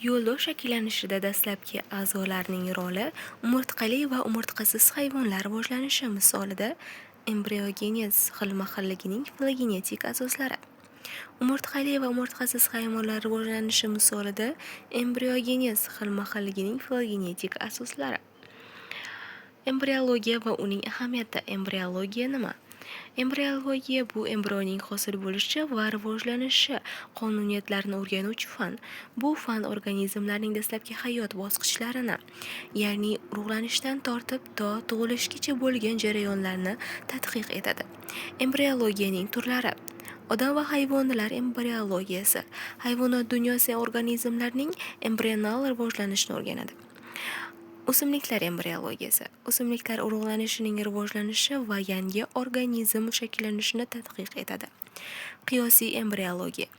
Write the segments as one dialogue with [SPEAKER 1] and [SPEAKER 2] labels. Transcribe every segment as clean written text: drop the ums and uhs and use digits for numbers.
[SPEAKER 1] Yo'ldosh shakllanishida dastlabki a'zolarning roli umurtqali va umurtqasiz hayvonlar rivojlanishi misolida embriogenez xilma-xilligining filogenetik asoslari. Umurtqali va umurtqasiz hayvonlar rivojlanishi misolida embriogenez xilma-xilligining filogenetik asoslari. Embriologiya va uning ahamiyati. Embriologiya nima? Embriologiya bu embrionning hosil bo'lishi va rivojlanishi qonuniyatlarini o'rganuvchi fan. Bu fan organizmlarning dastlabki hayot bosqichlarini, ya'ni urug'lanishdan tortib to tug'ilishgacha bo'lgan jarayonlarni tadqiq etadi. Embriologiyaning turlari. Odam va hayvonlar embriologiyasi. Hayvonot dunyosi organizmlarning embrional rivojlanishini o'rganadi. O'simliklar embriologiyasi. O'simliklar urug'lanishining rivojlanishi va yangi organizm shakllanishini tadqiq etadi. Qiyosiy embriologiya.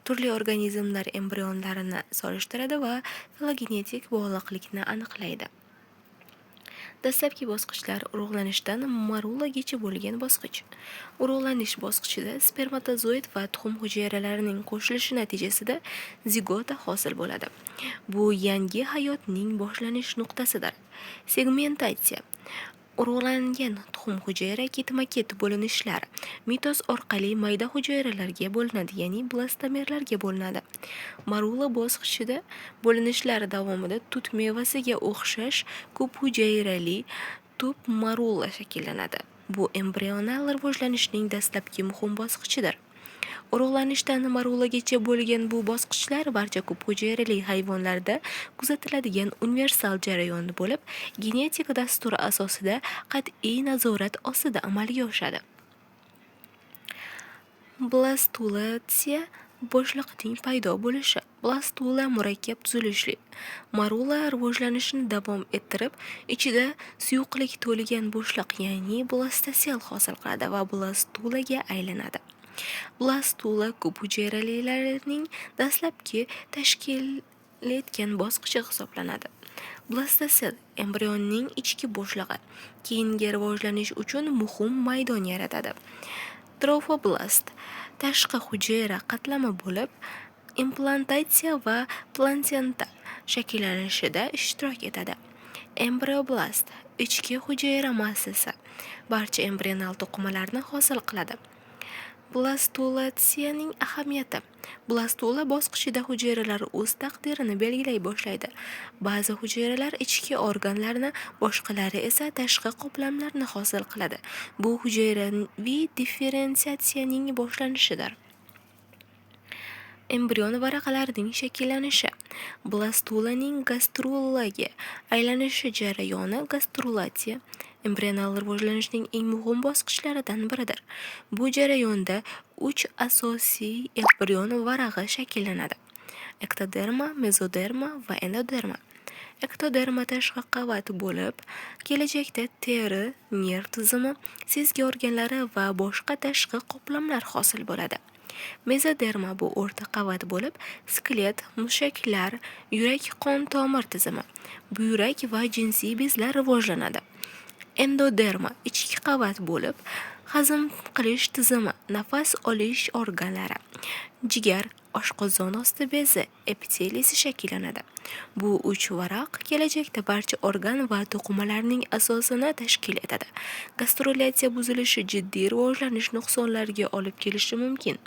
[SPEAKER 1] Turli organizmlar embrionlarini solishtiradi va filogenetik bog'liqlikni aniqlaydi. Dastlabki bosqichlar urug'lanishdan marulagacha bo'lgan bosqich. Urug'lanish bosqichida spermatozoid va tuxum hujayralarining qo'shilishi natijasida zigota hosil bo'ladi. Bu yangi hayotning boshlanish nuqtasidir. Segmentatsiya. Urug'langan tuxum hujayra ketma-ket bo'linishlar mitoz orqali mayda hujayralarga bo'linadi, ya'ni blastomerlarga bo'linadi. Marula bosqichida bo'linishlar davomida tut mevasiga o'xshash ko'p hujayrali tub marula shakllanadi. Bu embrional rivojlanishning dastlabki muhim bosqichidir. Urug'lanishdan marulagacha bo'lgan bu bosqichlar barcha ko'p hujayrali hayvonlarda kuzatiladigan universal jarayon bo'lib, genetik dastur asosida qat'iy nazorat ostida amalga oshadi. Blastulatsiya bo'shliqning paydo bo'lishi. Blastula murakkab tuzilishli. Marula rivojlanishini davom ettirib, ichida suyuqlik to'lgan bo'shliq, ya'ni blastasel hosil qiladi va blastulaga aylanadi. Blastula ko'p hujayralilarning dastlabki tashkil etgan bosqichi hisoblanadi. Blastasel embrionning ichki bo'shlig'i, keyingi rivojlanish uchun muhim maydon yaratadi. Trofoblast tashqi hujayra qatlami bo'lib, implantatsiya va platsenta shakllanishida ishtirok etadi. Embrioblast ichki hujayra massasi barcha embrional to'qimalarni hosil qiladi. Blastulatsiyaning ahamiyati. Blastula bosqichida hujayralar o'z taqdirini belgilay boshlaydi. Ba'zi hujayralar ichki organlarni, boshqalari esa tashqi qoplamlarni hosil qiladi. Bu hujayraviy differensiatsiyaning boshlanishidir. Embrion varaqalarining shakllanishi. Blastulaning gastrulaga aylanishi jarayoni gastrulatsiya embrional rivojlanishning eng muhim bosqichlaridan biridir. Bu jarayonda 3 asosiy embrion varag'i shakllanadi: ektoderma, mezoderma va endoderma. Ektoderma tashqi qavat bo'lib, kelajakda teri, nerv tizimi, sezgi organlari va boshqa tashqi qoplamlar hosil bo'ladi. Mezoderma bu o'rta qavat bo'lib, skelet, mushaklar, yurak qon tomir tizimi, buyrak va jinsiy bezlar rivojlanadi. Endoderma ichki qavat bo'lib, hazm qilish tizimi, nafas olish organlari, jigar, oshqozon osti bezi, epiteliysi shakllanadi. Bu 3 varaq kelajakda barcha organ va to'qimalarning asosini tashkil etadi. Gastrulatsiya buzilishi jiddiy rivojlanish nuqsonlariga olib kelishi mumkin.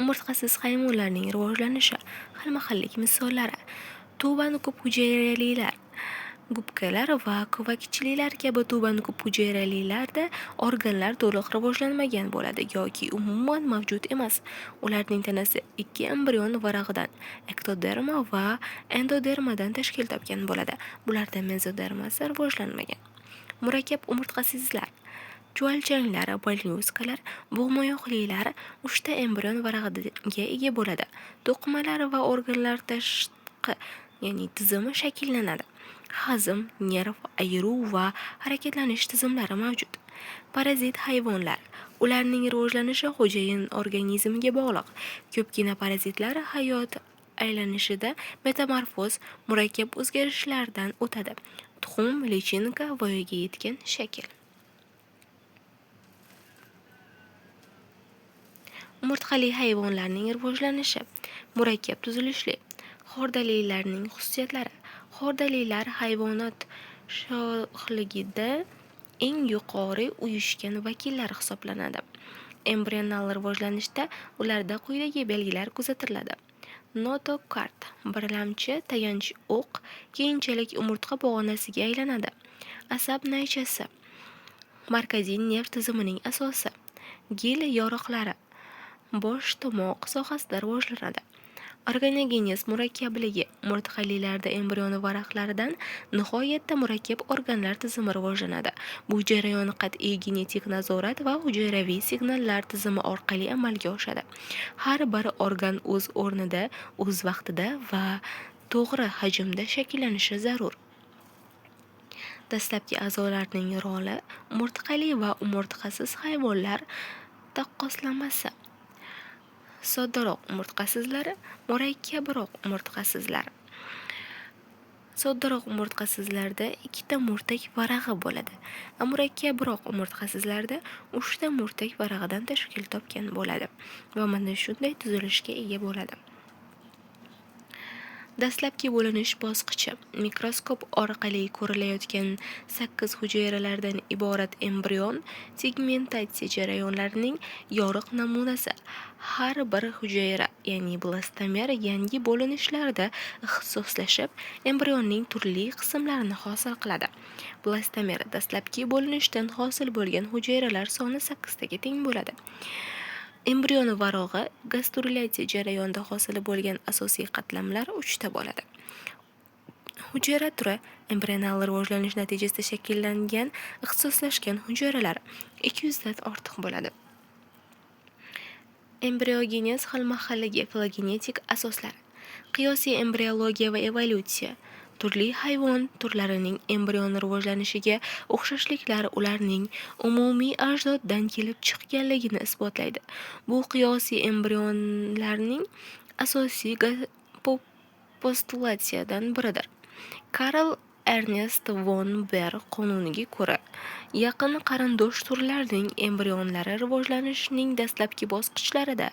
[SPEAKER 1] Umurtqasiz hayvonlarning rivojlanishi. Xilma-xillik misollari: tuban ko'p hujayralilar, gubkalar va kovakchiliklar kabi tuban ko'p hujayralilarda organlar to'liq rivojlanmagan bo'ladi yoki umuman mavjud emas. Ularning tanasi 2 embrion varag'idan, ektoderma va endodermadan tashkil topgan bo'ladi. Bularda mezodermasi rivojlanmagan. Murakkab umurtqasizlar: chuvalchanglar, mollyuskalar, bo'g'moyoqlilar 3 ta embrion varag'iga ega bo'ladi. To'qimalar va organlar tashqi, ya'ni tizimi shakllanadi. Hazm, nerv, ayruv va harakatlanish tizimlari mavjud. Parazit hayvonlar. Ularning rivojlanishi xo'jayin organizmga bog'liq. Ko'pgina parazitlar hayot aylanishida metamorfoz, murakkab o'zgarishlardan o'tadi. Tuxum, lichinka, voyaga yetgan shakl. Umurtqali hayvonlarning rivojlanishi. Murakkab tuzilishli. Xordalilarning xususiyatlari. Xordalilar hayvonot sho'xligida eng yuqori uyushgan vakillar hisoblanadi. Embrional rivojlanishda ularda quyidagi belgilar kuzatiladi. Notokard birlamchi tayanch o'q keyinchalik umurtqa pog'onasiga aylanadi. Asab naychasi markaziy nerv tizimining asosi. Gil yoriqlari bosh tomoq sohasida rivojlanadi. Organogenez murakkabligi umurtqalilarda embrion varaqlaridan nihoyatda murakkab organlar tizimi rivojlanadi. Bu jarayon qat'iy genetik nazorat va hujayraviy signallar tizimi orqali amalga oshadi. Har bir organ o'z o'rnida, o'z vaqtida va to'g'ri hajmda shakllanishi zarur. Dastlabki a'zolarning roli umurtqali va umurtqasiz hayvonlar taqqoslamasi. Soddaroq umurtqasizlari, murakkabroq umurtqasizlar. Soddaroq umurtqasizlarda 2 ta murtak varag'i bo'ladi. Murakkabroq umurtqasizlarda 3 ta murtak varag'idan tashkil topgan bo'ladi va mana shunday tuzilishga ega bo'ladi. Dastlabki bo'linish bosqichi. Mikroskop orqali ko'rilayotgan 8 hujayralardan iborat embrion segmentatsiya jarayonlarining yoriq namunasi. Har bir hujayra, ya'ni blastomer yangi bo'linishlarda ixtisoslashib, embrionning turli qismlarini hosil qiladi. Blastomer dastlabki bo'linishdan hosil bo'lgan hujayralar soni 8 taga teng bo'ladi. Embrion varog'i gastrulatsiya jarayonida hosil bo'lgan asosiy qatlamlar 3 ta bo'ladi. Hujayra turi embrional rivojlanish natijasida shakllangan ixtisoslashgan hujayralar 200 dan ortiq bo'ladi. Embriogenez xilma-xilligi filogenetik asoslar. Qiyosiy embriologiya va evolyutsiya. Turli hayvon turlarining embrion rivojlanishiga o'xshashliklar ularning umumiy ajdoddan kelib chiqqanligini isbotlaydi. Bu qiyosiy embrionlarning asosiy postulatsiyadan biridir. Karl Ernst von Baer qonuniga ko'ra, yaqin qarindosh turlarning embrionlari rivojlanishining dastlabki bosqichlarida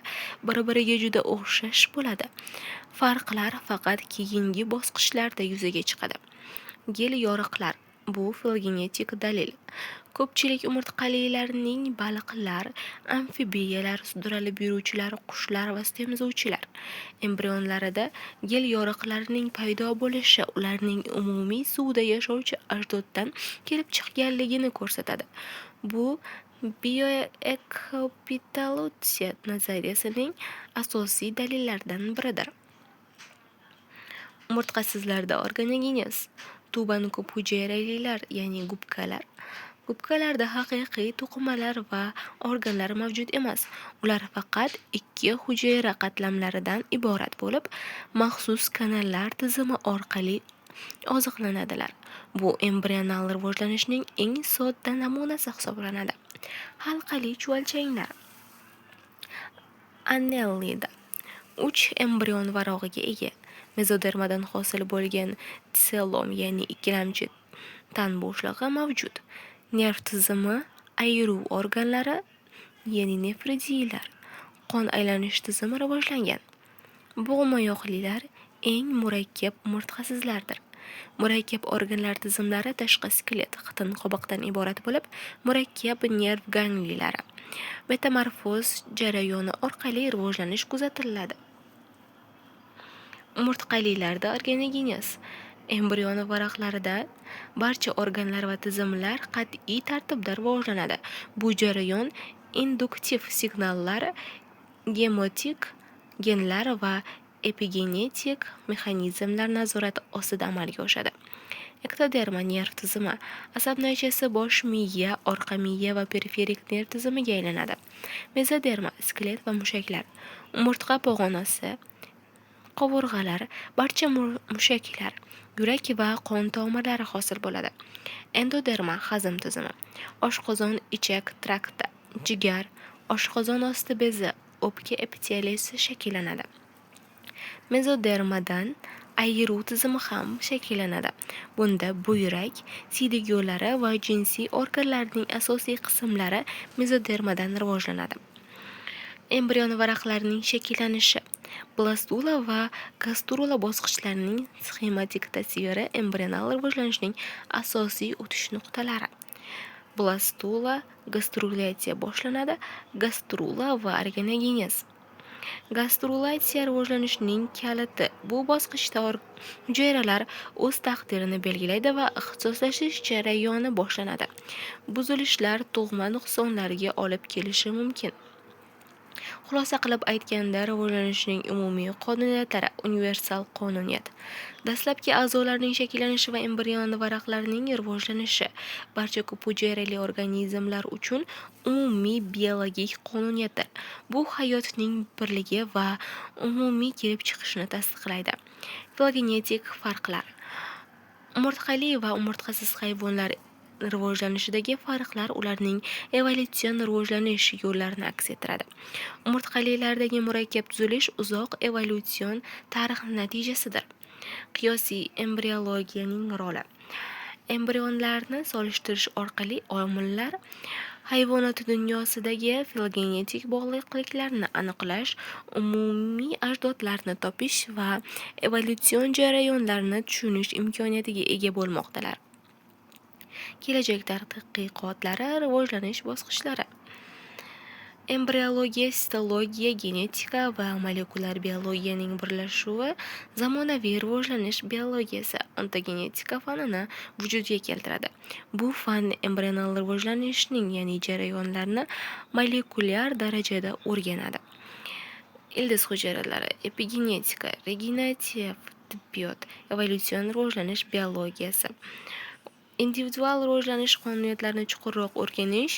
[SPEAKER 1] bir-biriga juda o'xshash bo'ladi. Farqlar faqat keyingi bosqichlarda yuzaga chiqadi. Gel yoriqlar bu filogenetik dalil. Ko'pchilik umurtqalilarning baliqlar, amfibiyalar, sudralib yuruvchilar, qushlar va sutemizuvchilar embrionlarida gel yoriqlarining paydo bo'lishi ularning umumiy suvda yashovchi ajdoddan kelib chiqqanligini ko'rsatadi. Bu bioekopitalotsiya nazariyasining asosiy dalillaridan biridir. Umurtqasizlarda organogenez. Tuban ko'p hujayralilar, ya'ni gubkalar. Gubkalarda haqiqiy to'qimalar va organlar mavjud emas. Ular faqat 2 hujayra qatlamlaridan iborat bo'lib, maxsus kanallar tizimi orqali oziqlanadilar. Bu embrional rivojlanishning eng sodda namunasi hisoblanadi. Halqali chuvalchanglar. Annelida 3 embrion varog'iga ega. Mezodermadan hosil bo'lgan tselom, ya'ni ikkilamchi tan bo'shlig'i mavjud. Nerv tizimi, ayruv organlari, ya'ni nefridiylar, qon aylanish tizimi rivojlangan. Bo'g'moyoqlilar eng murakkab umurtqasizlardir. Murakkab organlar tizimlari tashqi skelet qitin qobiqdan iborat bo'lib, murakkab nerv ganglilari metamorfoz jarayoni orqali rivojlanish kuzatiladi. Umurtqalilarda organogenez. Embrion varaqlarida barcha organlar va tizimlar qat'iy tartibda rivojlanadi. Bu jarayon induktiv signallar, gemotik genlar va epigenetik mexanizmlar nazorati ostida amalga oshadi. Ektoderma nerv tizimi. Asab naychasi bosh miya, orqa miya va periferik nerv tizimiga aylanadi. Mezoderma skelet va mushaklar. Umurtqa pog'onasi, qovurg'alar, barcha mushaklar, yurak va qon tomirlari hosil bo'ladi. Endoderma hazm tizimi. Oshqozon ichak trakti, jigar, oshqozon osti bezi, o'pka epiteliyasi shakllanadi. Mezodermadan ayruv tizimi ham shakllanadi. Bunda buyrak, siydik yo'llari va jinsiy organlarning asosiy qismlari mezodermadan rivojlanadi. Embrion varaqlarining shakllanishi. Blastula va gastrula bosqichlarining sxematik tasviri embrional rivojlanishning asosiy o'tish nuqtalari. Blastula gastrulatsiya boshlanadi. Gastrula va organogenez. Gastrulatsiya rivojlanishning kaliti. Bu bosqichda hujayralar o'z taqdirini belgilaydi va ixtisoslashish jarayoni boshlanadi. Buzilishlar tug'ma nuqsonlarga olib kelishi mumkin. Xulosa qilib aytganda, rivojlanishning umumiy qonuniyatlari universal qonuniyat. Dastlabki a'zolarning shakllanishi va embrion varaqlarining rivojlanishi barcha ko'p hujayrali organizmlar uchun umumiy biologik qonuniyatdir. Bu hayotning birligi va umumiy kelib chiqishini tasdiqlaydi. Filogenetik farqlar. Umurtqali va umurtqasiz hayvonlar rivojlanishidagi farqlar ularning evolyutsion rivojlanish yo'llarini aks ettiradi. Umurtqalilardagi murakkab tuzilish uzoq evolyutsion tarixi natijasidir. Qiyosiy embriologiyaning roli. Embrionlarni solishtirish orqali omillar hayvonot dunyosidagi filogenetik bog'liqliklarni aniqlash, umumiy ajdodlarni topish va evolyutsion jarayonlarni tushunish imkoniyatiga ega bo'lmoqdalar. Kelajak tadqiqotlari rivojlanish bosqichlari. Embriologiya, sitologiya, genetika va molekulyar biologiyaning birlashuvi zamonaviy rivojlanish biologiyasi ontogenetika fanini vujudga keltiradi. Bu fan embrional rivojlanishning, ya'ni jarayonlarni molekulyar darajada o'rganadi. Ildiz hujayralari, epigenetika, regenerativ tibbiyot, evolyutsion rivojlanish biologiyasi. Individual rivojlanish qonuniyatlarini chuqurroq o'rganish,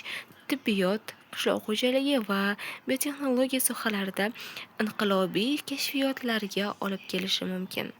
[SPEAKER 1] tibbiyot, qishloq xo'jaligi va biotexnologiya sohalarida inqilobiy kashfiyotlarga olib kelishi mumkin.